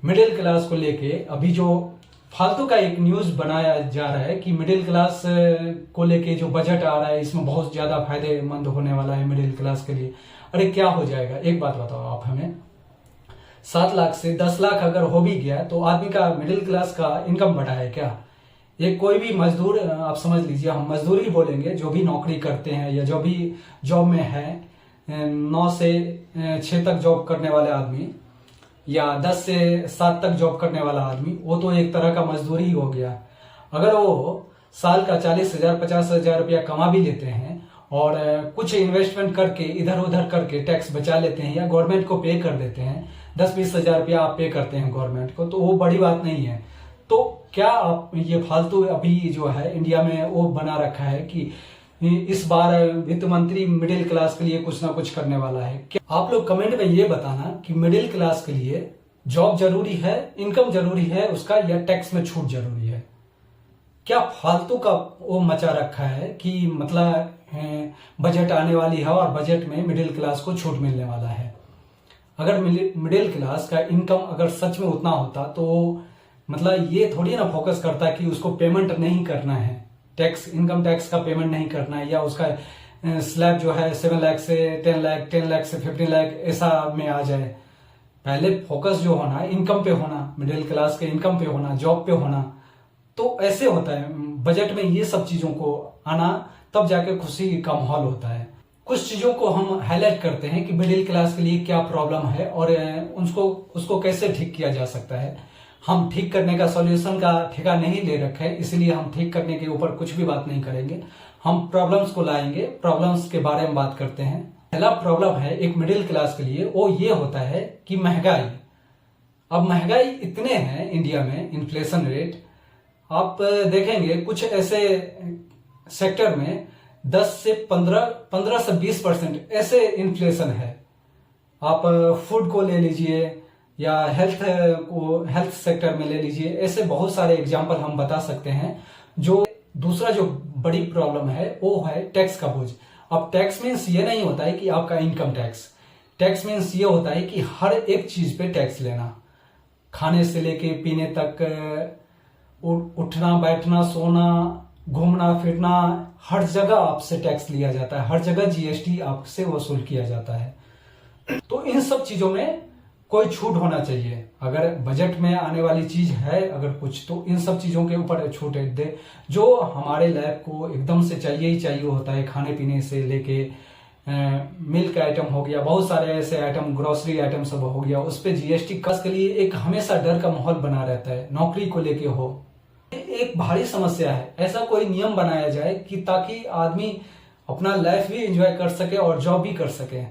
Middle class को लेके अभी जो फालतू का एक न्यूज बनाया जा रहा है कि मिडिल क्लास को लेके जो बजट आ रहा है इसमें बहुत ज्यादा फायदेमंद होने वाला है मिडिल क्लास के लिए। अरे क्या हो जाएगा, एक बात बताओ आप हमें। 7 लाख से 10 लाख अगर हो भी गया तो आदमी का मिडिल क्लास का इनकम बढ़ा है क्या? ये कोई भी मजदूर, आप समझ लीजिए, हम मजदूर ही बोलेंगे, जो भी नौकरी करते हैं या जो भी जॉब में है, 9 से 6 तक जॉब करने वाले आदमी या 10 से 7 तक जॉब करने वाला आदमी, वो तो एक तरह का मजदूर ही हो गया। अगर वो साल का 40,000 50,000 रुपया कमा भी लेते हैं और कुछ इन्वेस्टमेंट करके इधर उधर करके टैक्स बचा लेते हैं या गवर्नमेंट को पे कर देते हैं, 10-20 हजार रुपया आप पे करते हैं गवर्नमेंट को, तो वो बड़ी बात नहीं है। तो क्या आप ये फालतू अभी जो है इंडिया में वो बना रखा है कि इस बार वित्त मंत्री मिडिल क्लास के लिए कुछ ना कुछ करने वाला है क्या? आप लोग कमेंट में ये बताना कि मिडिल क्लास के लिए जॉब जरूरी है, इनकम जरूरी है उसका, या टैक्स में छूट जरूरी है? क्या फालतू का वो मचा रखा है कि मतलब बजट आने वाली है और बजट में मिडिल क्लास को छूट मिलने वाला है। अगर मिडिल क्लास का इनकम अगर सच में उतना होता तो मतलब ये थोड़ी ना फोकस करता कि उसको पेमेंट नहीं करना है, टैक्स, इनकम टैक्स का पेमेंट नहीं करना है, या उसका स्लैब जो है 7 लाख से 10 लाख, 10 लाख से 15 लाख ऐसा में आ जाए। पहले फोकस जो होना है इनकम पे होना, मिडिल क्लास के इनकम पे होना, जॉब पे होना। तो ऐसे होता है बजट में ये सब चीजों को आना, तब जाके खुशी का माहौल होता है। कुछ चीजों को हम हाईलाइट करते हैं कि मिडिल क्लास के लिए क्या प्रॉब्लम है और उसको कैसे ठीक किया जा सकता है। हम ठीक करने का सॉल्यूशन का ठेका नहीं ले रखा है, इसलिए हम ठीक करने के ऊपर कुछ भी बात नहीं करेंगे। हम प्रॉब्लम्स को लाएंगे, प्रॉब्लम्स के बारे में बात करते हैं। पहला प्रॉब्लम है एक मिडिल क्लास के लिए, वो ये होता है कि महंगाई। अब महंगाई इतने हैं इंडिया में, इन्फ्लेशन रेट आप देखेंगे कुछ ऐसे सेक्टर में 10 से 15 से 20% ऐसे इन्फ्लेशन है। आप फूड को ले लीजिए या हेल्थ सेक्टर में ले लीजिए, ऐसे बहुत सारे एग्जांपल हम बता सकते हैं। जो दूसरा जो बड़ी प्रॉब्लम है वो है टैक्स का बोझ। अब टैक्स मीन्स ये नहीं होता है कि आपका इनकम टैक्स, टैक्स मीन्स ये होता है कि हर एक चीज पे टैक्स लेना, खाने से लेके पीने तक, उठना बैठना सोना घूमना फिरना, हर जगह आपसे टैक्स लिया जाता है, हर जगह जीएसटी आपसे वसूल किया जाता है। तो इन सब चीजों में कोई छूट होना चाहिए। अगर बजट में आने वाली चीज है अगर कुछ, तो इन सब चीजों के ऊपर छूट दे। जो हमारे लाइफ को एकदम से चाहिए ही चाहिए होता है, खाने पीने से लेके मिल्क आइटम हो गया, बहुत सारे ऐसे आइटम, ग्रोसरी आइटम सब हो गया, उस पर जीएसटी कस के लिए एक हमेशा डर का माहौल बना रहता है। नौकरी को लेके हो, एक भारी समस्या है। ऐसा कोई नियम बनाया जाए कि ताकि आदमी अपना लाइफ भी एंजॉय कर सके और जॉब भी कर सके।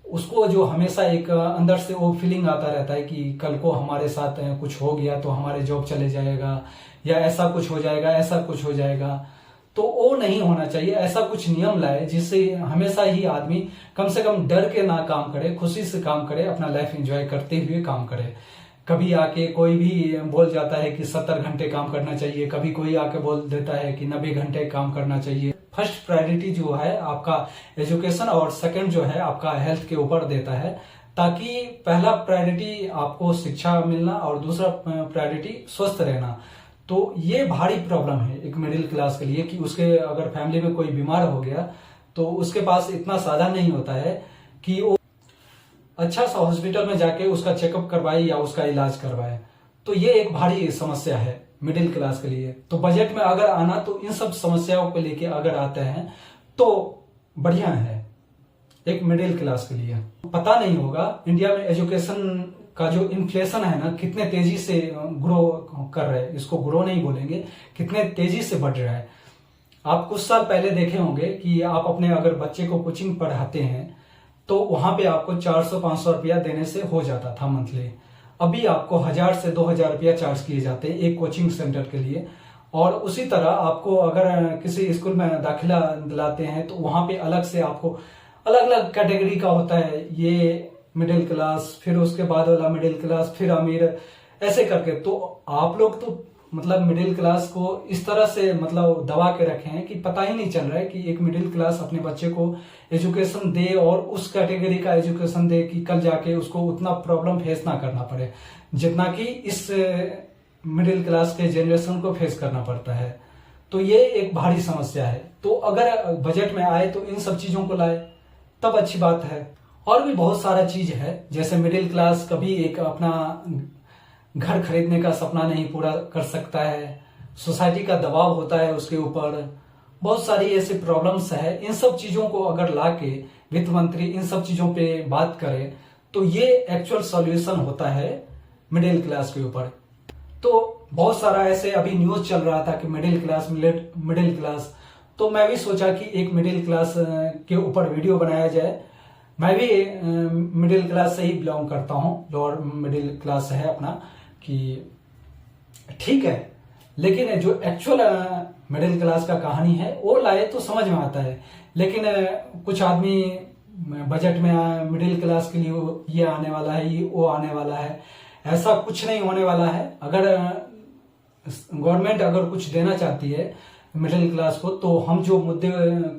उसको जो हमेशा एक अंदर से वो फीलिंग आता रहता है कि कल को हमारे साथ कुछ हो गया तो हमारे जॉब चले जाएगा, या ऐसा कुछ हो जाएगा, ऐसा कुछ हो जाएगा। तो वो नहीं होना चाहिए। ऐसा कुछ नियम लाए जिससे हमेशा ही आदमी कम से कम डर के ना काम करे, खुशी से काम करे, अपना लाइफ एंजॉय करते हुए काम करे। कभी आके कोई भी बोल जाता है कि 70 घंटे काम करना चाहिए, कभी कोई आके बोल देता है कि 90 घंटे काम करना चाहिए। फर्स्ट प्रायोरिटी जो है आपका एजुकेशन और सेकंड जो है आपका हेल्थ के ऊपर देता है, ताकि पहला प्रायोरिटी आपको शिक्षा मिलना और दूसरा प्रायोरिटी स्वस्थ रहना। तो ये भारी प्रॉब्लम है एक मिडिल क्लास के लिए कि उसके अगर फैमिली में कोई बीमार हो गया तो उसके पास इतना साधन नहीं होता है कि वो अच्छा सा हॉस्पिटल में जाके उसका चेकअप करवाए या उसका इलाज करवाए। तो ये एक भारी समस्या है मिडिल क्लास के लिए। तो बजट में अगर आना तो इन सब समस्याओं को लेके अगर आते हैं तो बढ़िया है एक मिडिल क्लास के लिए। पता नहीं होगा इंडिया में एजुकेशन का जो इन्फ्लेशन है ना, कितने तेजी से ग्रो कर रहे हैं, इसको ग्रो नहीं बोलेंगे, कितने तेजी से बढ़ रहा है। आप कुछ साल पहले देखे होंगे कि आप अपने अगर बच्चे को कोचिंग पढ़ाते हैं तो वहां पे आपको 400-500 रुपया देने से हो जाता था मंथली। अभी आपको 1000 से 2000 रुपया चार्ज किए जाते हैं एक कोचिंग सेंटर के लिए। और उसी तरह आपको अगर किसी स्कूल में दाखिला दिलाते हैं तो वहां पे अलग से आपको अलग अलग कैटेगरी का होता है, ये मिडिल क्लास, फिर उसके बाद वाला मिडिल क्लास, फिर अमीर, ऐसे करके। तो आप लोग तो मतलब मिडिल क्लास को इस तरह से मतलब दबा के रखे हैं कि पता ही नहीं चल रहा है कि एक मिडिल क्लास अपने बच्चे को एजुकेशन दे और उस कैटेगरी का एजुकेशन दे कि कल जाके उसको उतना प्रॉब्लम फेस ना करना पड़े जितना कि इस मिडिल क्लास के जनरेशन को फेस करना पड़ता है। तो ये एक भारी समस्या है। तो अगर बजट में आए तो इन सब चीजों को लाए तब अच्छी बात है। और भी बहुत सारा चीज है, जैसे मिडिल क्लास कभी एक अपना घर खरीदने का सपना नहीं पूरा कर सकता है, सोसाइटी का दबाव होता है उसके ऊपर, बहुत सारी ऐसी प्रॉब्लम्स है। इन सब चीजों को अगर लाके वित्त मंत्री इन सब चीजों पे बात करे तो ये एक्चुअल सॉल्यूशन होता है मिडिल क्लास के ऊपर। तो बहुत सारा ऐसे अभी न्यूज चल रहा था कि मिडिल क्लास, तो मैं भी सोचा कि एक मिडिल क्लास के ऊपर वीडियो बनाया जाए। मैं भी मिडिल क्लास से ही बिलोंग करता हूँ, लोअर मिडिल क्लास है अपना, कि ठीक है, लेकिन जो एक्चुअल मिडिल क्लास का कहानी है वो लाए तो समझ में आता है। लेकिन कुछ आदमी बजट में मिडिल क्लास के लिए ये आने वाला है, ये वो आने वाला है, ऐसा कुछ नहीं होने वाला है। अगर गवर्नमेंट अगर कुछ देना चाहती है मिडिल क्लास को, तो हम जो मुद्दे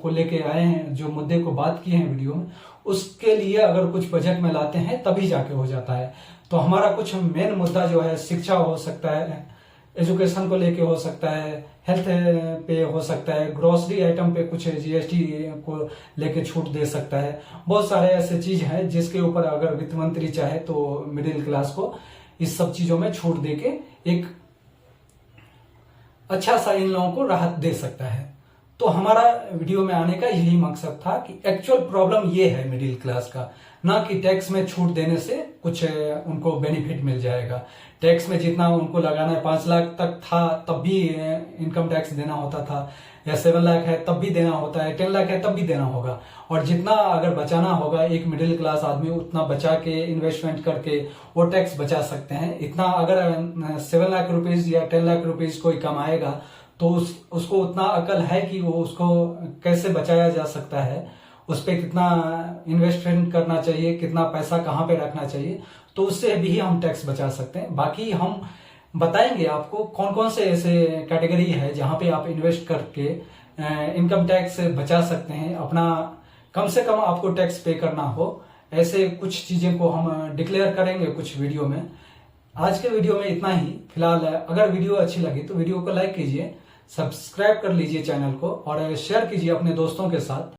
को लेके आए हैं, जो मुद्दे को बात की है वीडियो में, उसके लिए अगर कुछ बजट में लाते हैं तभी जाके हो जाता है। तो हमारा कुछ मेन मुद्दा जो है शिक्षा हो सकता है, एजुकेशन को लेके हो सकता है, हेल्थ पे हो सकता है, ग्रोसरी आइटम पे कुछ जीएसटी को लेके छूट दे सकता है। बहुत सारे ऐसे चीज हैं जिसके ऊपर अगर वित्त मंत्री चाहे तो मिडिल क्लास को इस सब चीजों में छूट देके एक अच्छा सा इन लोगों को राहत दे सकता है। तो हमारा वीडियो में आने का यही मकसद था कि एक्चुअल प्रॉब्लम ये है मिडिल क्लास का, ना कि टैक्स में छूट देने से कुछ उनको बेनिफिट मिल जाएगा। टैक्स में जितना उनको लगाना है, 5 लाख तक था तब भी इनकम टैक्स देना होता था, या 7 लाख है तब भी देना होता है, 10 लाख है तब भी देना होगा। और जितना अगर बचाना होगा एक मिडिल क्लास आदमी उतना बचा के इन्वेस्टमेंट करके वो टैक्स बचा सकते हैं। इतना अगर 7 लाख रुपीज या 10 लाख रुपीज कोई कमाएगा तो उसको उतना अकल है कि वो उसको कैसे बचाया जा सकता है, उस पर कितना इन्वेस्टमेंट करना चाहिए, कितना पैसा कहाँ पे रखना चाहिए, तो उससे भी हम टैक्स बचा सकते हैं। बाकी हम बताएंगे आपको कौन कौन से ऐसे कैटेगरी है जहां पे आप इन्वेस्ट करके इनकम टैक्स बचा सकते हैं, अपना कम से कम आपको टैक्स पे करना हो। ऐसे कुछ चीजें को हम डिक्लेयर करेंगे कुछ वीडियो में। आज के वीडियो में इतना ही फिलहाल। अगर वीडियो अच्छी लगी तो वीडियो को लाइक कीजिए, सब्सक्राइब कर लीजिए चैनल को और शेयर कीजिए अपने दोस्तों के साथ।